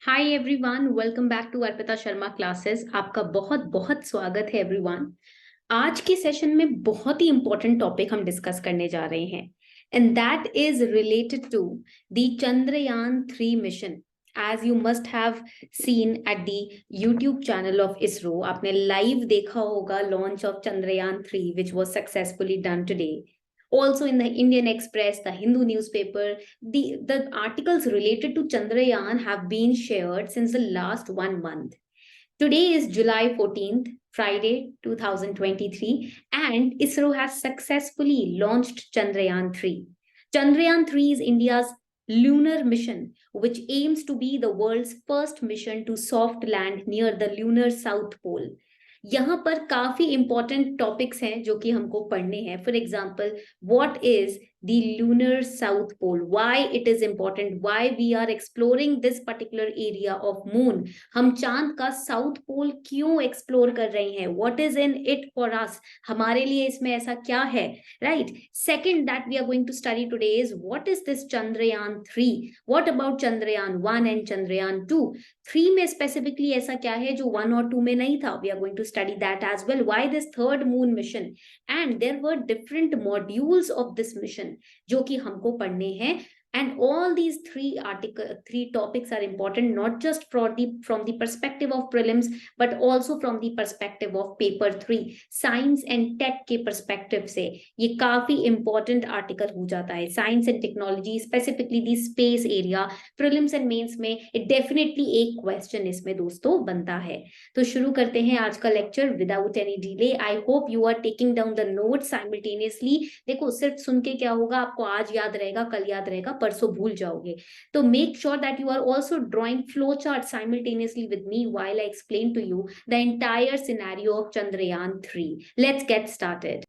Hi everyone, welcome back to Arpita Sharma classes. आपका बहुत बहुत स्वागत है एवरीवन। आज के सेशन में बहुत ही इंपॉर्टेंट टॉपिक हम डिस्कस करने जा रहे हैं and that is related to the Chandrayaan 3 mission. As you must have seen at the YouTube channel of ISRO, आपने लाइव देखा होगा launch of Chandrayaan 3 which was successfully done today. Also in the Indian Express, the Hindu newspaper, the articles related to Chandrayaan have been shared since the last 1 month. Today is July 14th, Friday 2023, and ISRO has successfully launched Chandrayaan 3. Chandrayaan 3 is India's lunar mission, which aims to be the world's first mission to soft land near the lunar South Pole. यहाँ पर काफी important topics हैं जो कि हमको पढ़ने हैं। For example, what is the lunar south pole, why it is important, why we are exploring this particular area of moon. हम चांद का साउथ पोल क्यों एक्सप्लोर कर रहे हैं, what is in it for us, हमारे लिए इसमें ऐसा क्या है, right. Second that we are going to study today is what is this Chandrayaan 3, what about Chandrayaan 1 and Chandrayaan 2। 3 में स्पेसिफिकली ऐसा क्या है जो 1 और 2 में नहीं था। We are going to study that as well. Why this third moon mission? And there were different modules of this mission जो कि हमको पढ़ने हैं। And all these three topics are important, not just from the perspective of prelims, but also from the perspective of paper 3, science and tech के perspective से ये काफी important article हो जाता है। Science and technology, specifically the space area, prelims and mains में it definitely एक question इसमें दोस्तों बनता है। तो शुरू करते हैं आज का lecture without any delay. I hope you are taking down the note simultaneously. देखो, सिर्फ सुन के क्या होगा, आपको आज याद रहेगा, कल याद रहेगा, परसों भूल जाओगे। तो make sure that you are also drawing flow chart simultaneously with me while I explain to you the entire scenario of Chandrayaan 3. Let's get started.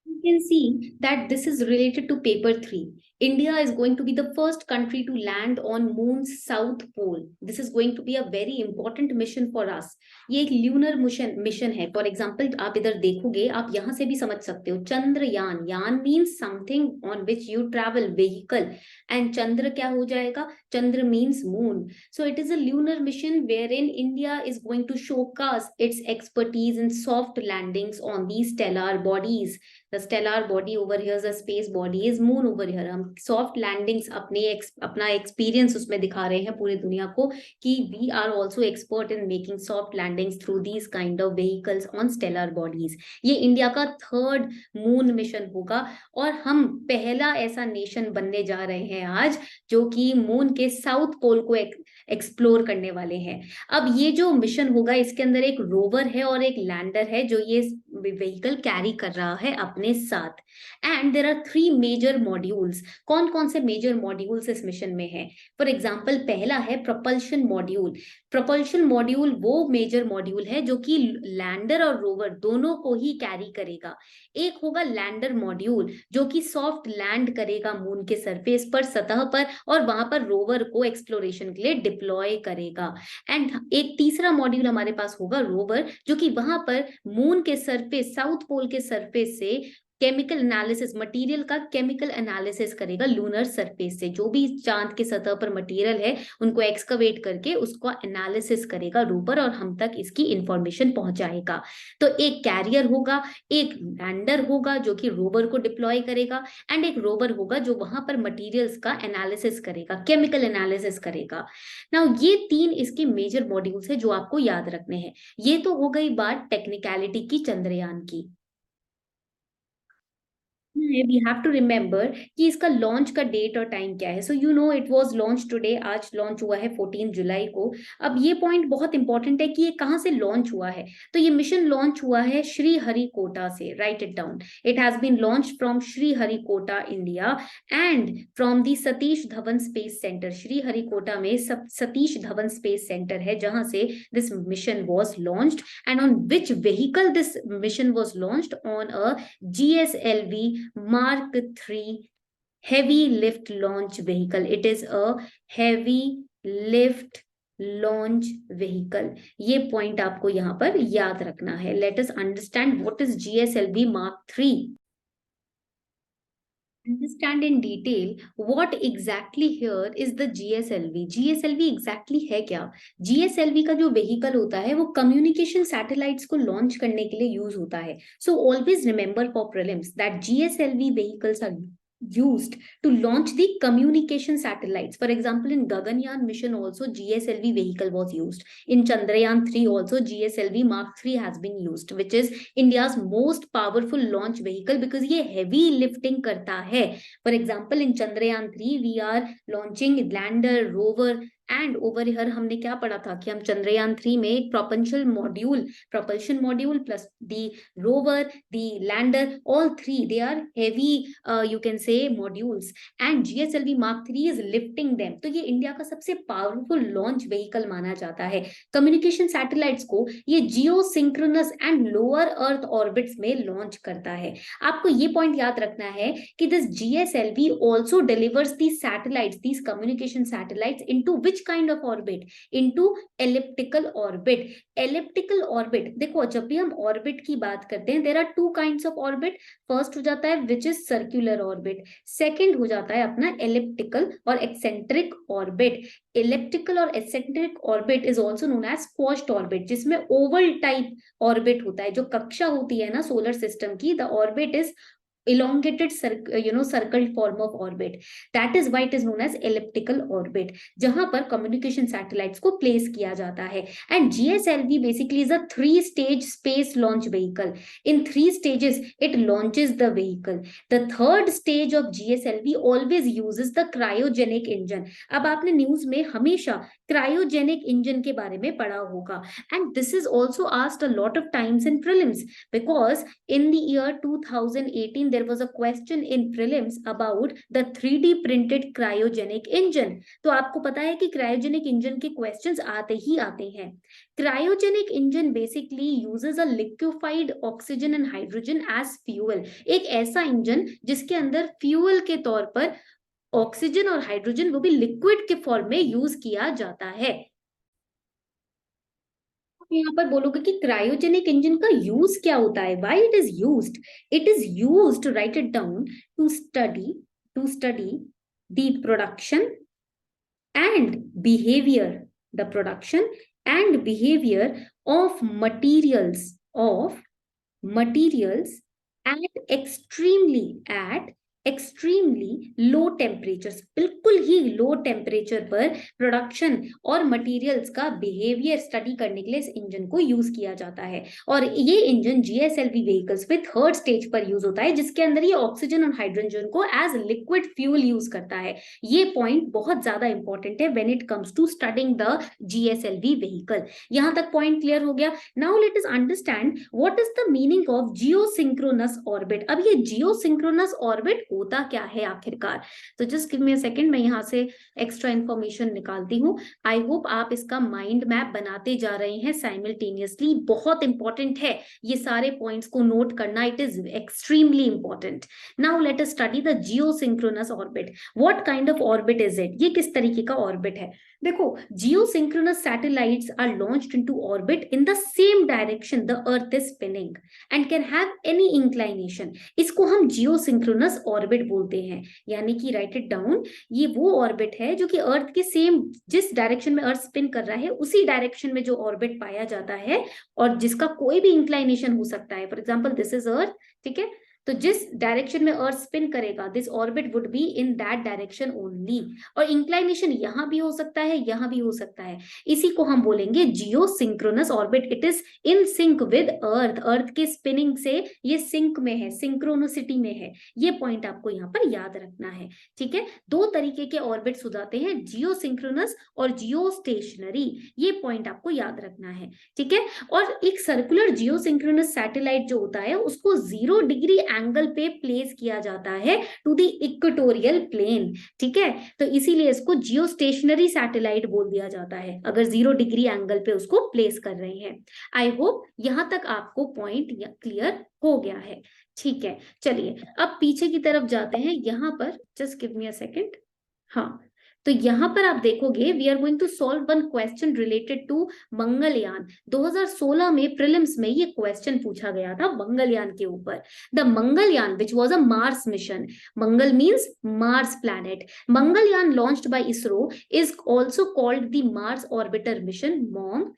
You can see that this is related to paper 3. India is going to be the first country to land on moon's south pole. This is going to be a very important mission for us. ये एक lunar mission है। For example, आप इधर देखोगे, आप यहाँ से भी समझ सकते हो। चंद्रयान, यान means something on which you travel, vehicle, and चंद्र क्या हो जाएगा, चंद्र means moon. So it is a lunar mission where in India is going to showcase its expertise in soft landings on the stellar bodies. The stellar body over here, the space body is moon over here. हम soft landings अपना experience उसमें दिखा रहे हैं पूरी दुनिया को कि we are also expert in making soft landings through these kind of vehicles on stellar bodies. ये इंडिया का थर्ड मून मिशन होगा और हम पहला ऐसा नेशन बनने जा रहे हैं आज जो कि मून के साउथ पोल को एक्सप्लोर करने वाले हैं। अब ये जो मिशन होगा इसके अंदर एक रोवर है और एक लैंडर है जो ये व्हीकल कैरी कर रहा है अपने साथ। And there are 3 major modules. कौन कौन से मेजर मॉड्यूल्स इस मिशन में है? फॉर एग्जांपल, पहला है प्रोपल्शन मॉड्यूल। प्रोपल्शन मॉड्यूल वो मेजर मॉड्यूल है जो कि लैंडर और रोवर दोनों को ही कैरी करेगा। एक होगा लैंडर मॉड्यूल जो कि सॉफ्ट लैंड करेगा मून के सरफेस पर, सतह पर, और वहां पर रोवर को एक्सप्लोरेशन के लिए डिप्लॉय करेगा। एंड एक तीसरा मॉड्यूल हमारे पास होगा रोवर, जो कि वहां पर मून के सरफेस, साउथ पोल के सरफेस से केमिकल एनालिसिस, मटेरियल का केमिकल एनालिसिस करेगा लूनर सरफेस से। जो भी चांद के सतह पर मटेरियल है उनको एक्सकवेट करके उसको एनालिसिस करेगा रोवर और हम तक इसकी इंफॉर्मेशन पहुंचाएगा। तो एक कैरियर होगा, एक लैंडर होगा जो कि रोवर को डिप्लॉय करेगा, एंड एक रोवर होगा जो वहां पर मटेरियल्स का एनालिसिस करेगा, केमिकल एनालिसिस करेगा। नाउ ये 3 इसके मेजर मॉड्यूल्स है जो आपको याद रखने हैं। ये तो हो गई बात टेक्निकलिटी की चंद्रयान की। वी हैव टू रिमेम्बर कि इसका लॉन्च का डेट और टाइम क्या है। So you know it was launch today, आज लॉन्च हुआ है 14 जुलाई को। अब ये पॉइंट बहुत इंपॉर्टेंट है कि ये कहाँ से लॉन्च हुआ है। तो ये मिशन लॉन्च हुआ है श्रीहरिकोटा से। Write it down. It has been launch from Sriharikota India and from the Satish Dhawan space centre. Sriharikota में सतीश धवन स्पेस सेंटर है जहां से this mission was launched. And on which vehicle this mission was launched? On a GSLV Mark 3 heavy lift launch vehicle. It is a heavy lift launch vehicle. ये point आपको यहाँ पर याद रखना है। Let us understand what is GSLV Mark 3. Understand in detail what exactly here is the GSLV. GSLV exactly है क्या? GSLV का जो vehicle होता है वो communication satellites को launch करने के लिए use होता है. So always remember for prelims that GSLV vehicles are used to launch the communication satellites. For example, in Gaganyaan mission also GSLV vehicle was used. In Chandrayaan 3 also GSLV Mark 3 has been used, which is India's most powerful launch vehicle because ये heavy lifting करता है. For example, in Chandrayaan 3 we are launching lander, rover, and over here हमने क्या पढ़ा था कि हम चंद्रयान 3 में एक propulsion module plus the rover, the lander, all three they are heavy you can say modules, and GSLV Mark 3 is lifting them. तो ये इंडिया का सबसे पावरफुल लॉन्च व्हीकल माना जाता है. कम्युनिकेशन सैटेलाइट्स को ये geosynchronous and lower earth orbits में लॉन्च करता है. आपको ये पॉइंट याद रखना है कि this GSLV also delivers these satellites, these communication satellites into which kind of orbit? Into elliptical orbit. Elliptical orbit, देखो जब भी हम ऑर्बिट की बात करते हैं there are two kinds of orbit. First हो जाता है which is circular orbit, second हो जाता है अपना elliptical और eccentric orbit. Elliptical और eccentric orbit is also known as squashed orbit, जिसमें oval type orbit होता है. जो कक्षा होती है ना सोलर सिस्टम की, the orbit is elongated circle form of orbit. That is why it is known as elliptical orbit, जहां पर communication satellites को place किया जाता है. And GSLV basically is a 3-stage space launch vehicle. In 3 stages it launches the vehicle. The third stage of GSLV always uses the cryogenic engine. अब आपने news में हमेशा क्रायोजेनिक इंजन के बारे में पढ़ा होगा, and this is also asked a lot of times in prelims because in the year 2018 there was a question in prelims about the 3D printed cryogenic engine. तो आपको पता है कि cryogenic engine के questions आते ही आते हैं. Cryogenic engine basically uses a liquefied oxygen and hydrogen as fuel. एक ऐसा इंजन जिसके अंदर फ्यूल के तौर पर ऑक्सीजन और हाइड्रोजन वो भी लिक्विड के फॉर्म में यूज किया जाता है. यहाँ पर बोलोगे कि क्रायोजेनिक इंजन का यूज क्या होता है, why it is used. It is used to write it down to study the production and behaviour, the production and behaviour of materials at extremely low temperatures, बिल्कुल ही लो टेम्परेचर पर production और materials का behaviour study करने के लिए इस engine को यूज किया जाता है. और ये इंजन GSLV व्हीकल्स पे थर्ड स्टेज पर यूज होता है जिसके अंदर ये ऑक्सीजन और हाइड्रोजन को एज लिक्विड फ्यूल यूज करता है. ये पॉइंट बहुत ज्यादा इंपॉर्टेंट है when it comes to studying the GSLV vehicle. यहां तक पॉइंट क्लियर हो गया. Now let us understand what is the meaning of geosynchronous orbit. अब ये जियोसिंक्रोनस ऑर्बिट होता क्या है आखिरकार. तो just give me a second, मैं यहाँ से एक्स्ट्रा इंफॉर्मेशन निकालती हूँ. आई होप आप इसका माइंड मैप बनाते जा रहे हैं साइमल्टेनियसली. बहुत इंपॉर्टेंट है ये सारे पॉइंट्स को नोट करना. It is extremely important. Now let us study the geosynchronous orbit. What kind of orbit is it, ये किस तरीके का ऑर्बिट है. देखो geosynchronous satellites are launched into orbit in the same direction the earth is spinning and can have any inclination. इसको हम geosynchronous orbit बोलते हैं. यानी कि राइट इट डाउन, ये वो ऑर्बिट है जो कि अर्थ के सेम, जिस डायरेक्शन में अर्थ स्पिन कर रहा है उसी डायरेक्शन में जो ऑर्बिट पाया जाता है और जिसका कोई भी इंक्लाइनेशन हो सकता है. For example this is earth, ठीक है. तो जिस डायरेक्शन में अर्थ स्पिन करेगा this orbit would be in that direction only. और इंक्लाइनेशन यहां भी हो सकता है, यहां भी हो सकता है. इसी को हम बोलेंगे geosynchronous orbit. It is in sync with earth. Earth के स्पिनिंग से ये सिंक में है, सिंक्रोनिसिटी में है. ये पॉइंट आपको यहाँ पर याद रखना है. ठीक है, दो तरीके के ऑर्बिट्स हो जाते हैं, जियोसिंक्रोनस और जियोस्टेशनरी. ये पॉइंट आपको याद रखना है. ठीक है. और एक सर्कुलर जियोसिंक्रोनस सैटेलाइट जो होता है उसको 0 डिग्री एंगल पे प्लेस किया जाता है टू द इक्वेटोरियल प्लेन. ठीक है, तो इसीलिए इसको जियोस्टेशनरी सैटेलाइट बोल दिया जाता है अगर 0 डिग्री एंगल पे उसको प्लेस कर रहे हैं. आई होप यहां तक आपको पॉइंट क्लियर हो गया है. ठीक है, चलिए अब पीछे की तरफ जाते हैं. यहां पर just give me a second. हाँ, तो यहाँ पर आप देखोगे we are going to solve one question related to Mangalyaan. 2016 में प्रीलिम्स में ये क्वेश्चन पूछा गया था मंगलयान के ऊपर। The Mangalyaan which was a Mars mission, Mangal means Mars planet, Mangalyaan launched by ISRO is also called the Mars orbiter mission मॉन्ग।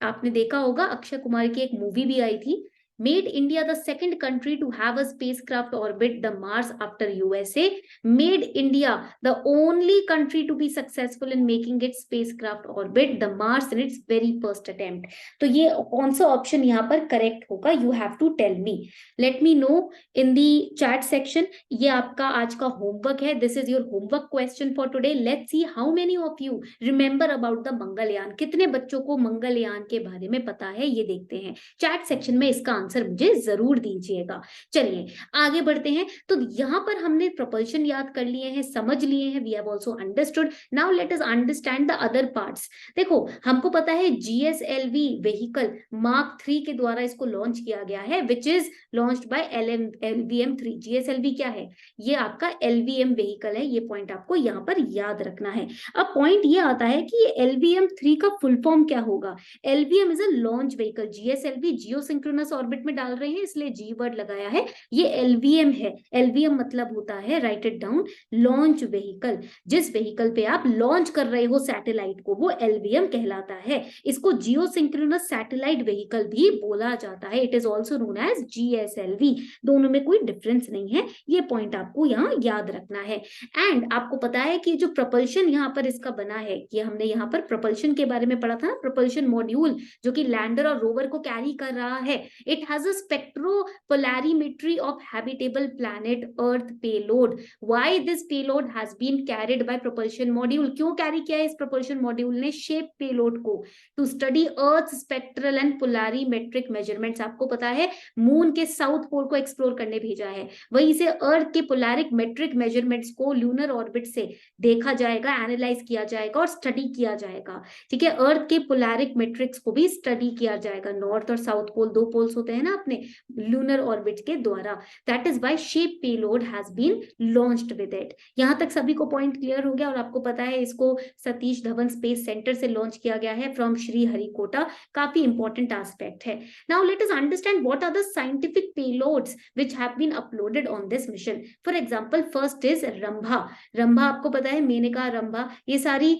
आपने देखा होगा अक्षय कुमार की एक मूवी भी आई थी, made India the second country to have a spacecraft orbit the Mars after USA, made India the only country to be successful in making its spacecraft orbit the Mars in its very first attempt। तो ये कौन सा option यहाँ पर correct होगा, you have to tell me, let me know in the chat section. ये आपका आज का होमवर्क है, this is your homework question for today. Let's see how many of you remember about the Mangalyaan, कितने बच्चों को मंगलयान के बारे में पता है, ये देखते हैं चैट सेक्शन में, इसका आंसर मुझे जरूर दीजिएगा। चलिए आगे बढ़ते हैं। तो यहाँ पर हमने प्रोपल्शन याद कर लिए हैं, समझ लिए हैं, we have also understood. Now let us understand the other parts. देखो हमको पता है GSLV व्हीकल मार्क 3 के द्वारा इसको लॉन्च किया गया है, which is launched by LVM-3। GSLV क्या है, ये आपका LVM व्हीकल है, ये पॉइंट आपको यहाँ पर याद रखना है। अब पॉइंट ये आता है कि ये LVM-3 का फुल फॉर्म क्या होगा। LVM is a launch vehicle, GSLV Jio synchronous orbit में डाल रहे हैं इसलिए जी वर्ड लगाया है, ये LVM है। LVM मतलब होता है, right it down, launch vehicle. जिस व्हीकल पे आप लॉन्च कर रहे हो सैटेलाइट को वो LVM कहलाता है। इसको जियो सिंक्रोनस सैटेलाइट व्हीकल भी बोला जाता है, it is also known as GSLV। दोनों में कोई डिफरेंस नहीं है, ये पॉइंट आपको यहाँ याद रखना है। एंड आपको पता है कि जो प्रपल्शन यहाँ पर इसका बना है, ये हमने यहाँ पर प्रपल्शन के बारे में पढ़ा था ना, प्रपल्शन मॉड्यूल जो कि लैंडर और रोवर को कैरी कर रहा है, it has a spectropolarimetry of habitable planet earth payload। why this payload has been carried by propulsion module, क्यों कैरी किया है इस propulsion module ने shape payload को, to study earth spectral and polarimetric measurements। आपको पता है मून के साउथ पोल को एक्सप्लोर करने भेजा है, वहीं से अर्थ के पोलैरिक मेट्रिक मेजरमेंट्स को लूनर ऑर्बिट से देखा जाएगा, एनालाइज किया जाएगा और स्टडी किया जाएगा। ठीक है, अर्थ के पोलैरिक मेट्रिक्स को भी स्टडी किया जाएगा, नॉर्थ और साउथ पोल, दो पोल्स होते हैं ना अपने लूनर ऑर्बिट के द्वारा। That is why shape payload has been launched with it. यहां तक सभी को पॉइंट क्लियर हो गया। और आपको पता है इसको सतीश धवन स्पेस सेंटर से लॉन्च किया गया है फ्रॉम श्री हरिकोटा, काफी इंपॉर्टेंट एस्पेक्ट है। Now let us understand what are the scientific payloads which have been uploaded on this mission. For example first is RAMBHA. RAMBHA आपको पता है, मेनका रंभा, ये सारी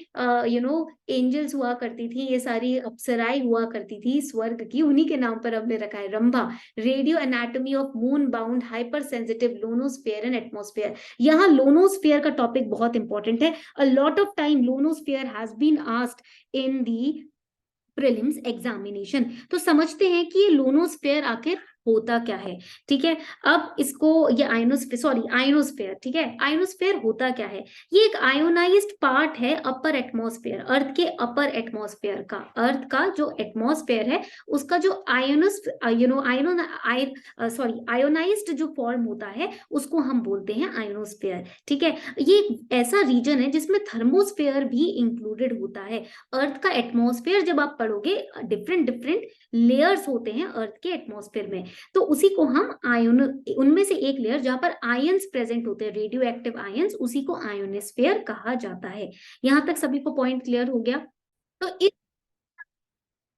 एंजल्स हुआ करती थी, ये सारी अप्सराएं हुआ करती थी स्वर्ग की, उन्हीं के नाम पर हमने रखा है Rambha. Radio anatomy of moon bound hypersensitive ionosphere and atmosphere. यहाँ लोनोस्फीयर का टॉपिक बहुत इंपॉर्टेंट है, a lot of time ionosphere has been asked in the prelims examination. तो समझते हैं कि ये लोनोस्फीयर आखिर होता क्या है। ठीक है, अब इसको ये आयनोस्फीयर, ठीक है, आयनोस्फीयर होता क्या है, ये एक आयोनाइज्ड पार्ट है अपर एटमॉस्फेयर, अर्थ के अपर एटमॉस्फेयर का, अर्थ का जो एटमॉस्फेयर है उसका जो आयोनाइज्ड जो फॉर्म होता है उसको हम बोलते हैं आयनोस्फेयर। ठीक है, ये एक ऐसा रीजन है जिसमें थर्मोस्फेयर भी इंक्लूडेड होता है। अर्थ का एटमॉस्फेयर जब आप पढ़ोगे, डिफरेंट डिफरेंट लेयर्स होते हैं अर्थ के एटमॉस्फेयर में, तो उसी को हम आयन, उनमें से एक लेयर जहां पर आयंस प्रेजेंट होते हैं, रेडियो एक्टिव आयंस, उसी को आयोनोस्फीयर कहा जाता है। यहां तक सभी को पॉइंट क्लियर हो गया। तो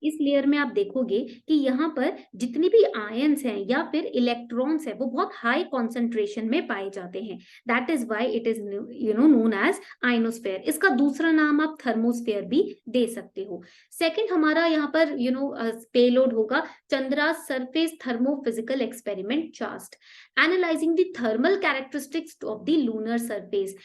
इस लेयर में आप देखोगे कि यहाँ पर जितनी भी आयंस हैं या फिर इलेक्ट्रॉन्स हैं वो बहुत हाई कॉन्सेंट्रेशन में पाए जाते हैं। That is why it is known as ionosphere. इसका दूसरा नाम आप थर्मोस्फेयर भी दे सकते हो। सेकंड हमारा यहाँ पर पेलोड होगा Chandra surface thermophysical experiment chaste, analysing the thermal characteristics of the lunar surface.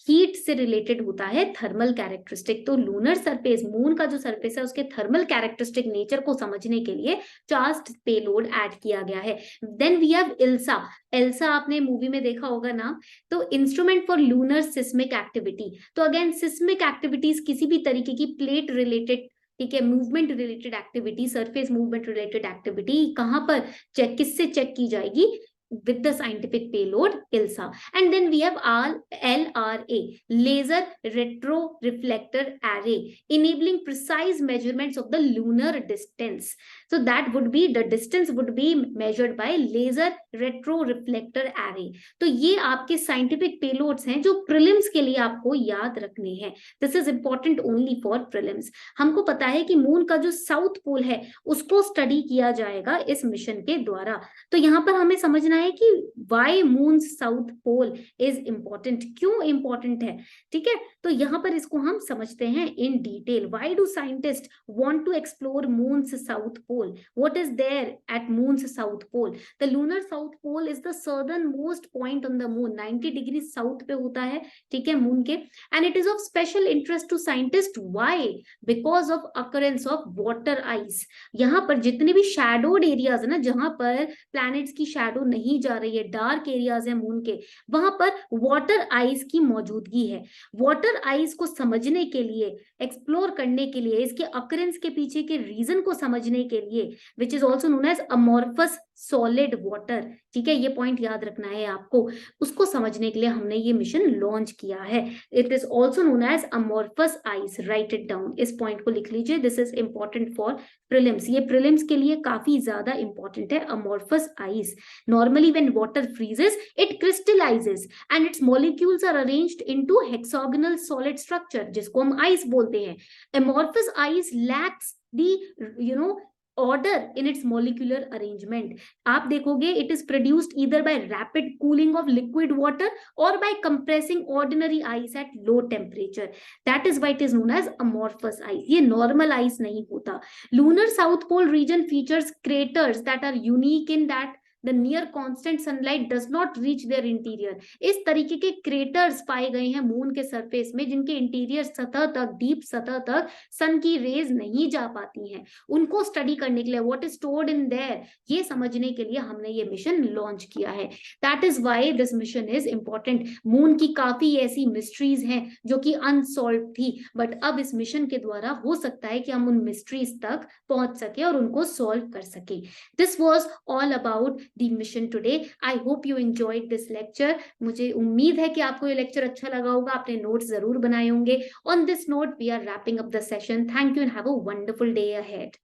Heat से रिलेटेड होता है थर्मल कैरेक्टरिस्टिक, तो लूनर सरफेस, मून का जो सरफेस है उसके थर्मल कैरेक्टरिस्टिक नेचर को समझने के लिए चास्ट पेलोड ऐड किया गया है। Then we have ILSA. Elsa आपने मूवी में देखा होगा ना, तो instrument for lunar seismic activity. तो अगेन सिस्मिक एक्टिविटीज किसी भी तरीके की प्लेट रिलेटेड, ठीक है, movement related activity, surface movement related activity कहां पर चेक, किससे चेक की जाएगी, with the scientific payload ILSA. And then we have LRA, Laser Retro Reflector Array, enabling precise measurements of the lunar distance. So that would be, the distance would be measured by Laser Retro Reflector Array. तो ये आपके scientific payloads हैं जो prelims के लिए आपको याद रखने हैं. This is important only for prelims. हमको पता है कि मून का जो साउथ पोल है उसको स्टडी किया जाएगा इस मिशन के द्वारा. तो यहाँ पर हमें समझना है कि why moon south pole is important, क्यों इंपॉर्टेंट है. ठीक है, तो यहाँ पर इसको हम समझते हैं in detail. Why do scientist want to explore moon's south pole? What is there at moon's south pole? The lunar south pole is the southern most point on the moon. 90 degree south पे होता है, ठीक है, moon के. And it is of special interest to scientist. Why? Because of occurrence of water ice. यहाँ पर जितने भी शैडोड एरियाज है ना, जहां पर प्लैनेट्स की शैडो नहीं जा रही है, डार्क एरियाज है मून के, वहां पर वाटर आइस की मौजूदगी है. वाटर आइस को समझने के लिए, एक्सप्लोर करने के लिए, इसके अकरेंस के पीछे के रीजन को समझने के लिए, which is also known as amorphous solid water. ठीक है, ये पॉइंट याद रखना है आपको. उसको समझने के लिए हमने ये मिशन लॉन्च किया है. It is also known as amorphous ice. Write it down, इस पॉइंट को लिख लीजिए. This is important for prelims. ये प्रीलिम्स के लिए काफी ज्यादा इंपॉर्टेंट है. Amorphous ice, normally when water freezes it crystallizes and its molecules are arranged into hexagonal solid structure, जिसको हम आइस बोलते हैं. Amorphous ice lacks the order in its molecular arrangement. आप देखोगे it is produced either by rapid cooling of liquid water or by compressing ordinary ice at low temperature. That is why it is known as amorphous ice. ये normal ice नहीं होता. Lunar South Pole region features craters that are unique in that the near constant sunlight does not reach their interior. इस तरीके के craters पाए गए हैं moon के सरफेस में, जिनके इंटीरियर सतह तक, डीप सतह तक सन की रेज नहीं जा पाती हैं. उनको स्टडी करने के लिए, what is stored in their, ये समझने के लिए हमने ये मिशन लॉन्च किया है. That is why this mission is important. Moon की काफी ऐसी मिस्ट्रीज हैं जो कि अनसॉल्व थी, बट अब इस मिशन के द्वारा हो सकता है कि हम उन मिस्ट्रीज तक पहुंच सके और उनको सॉल्व कर सके. This was all about the mission today. I hope you enjoyed this lecture. मुझे उम्मीद है कि आपको ये लेक्चर अच्छा लगा होगा. आपने नोट्स जरूर बनाए होंगे. On this note, we are wrapping up the session. Thank you and have a wonderful day ahead.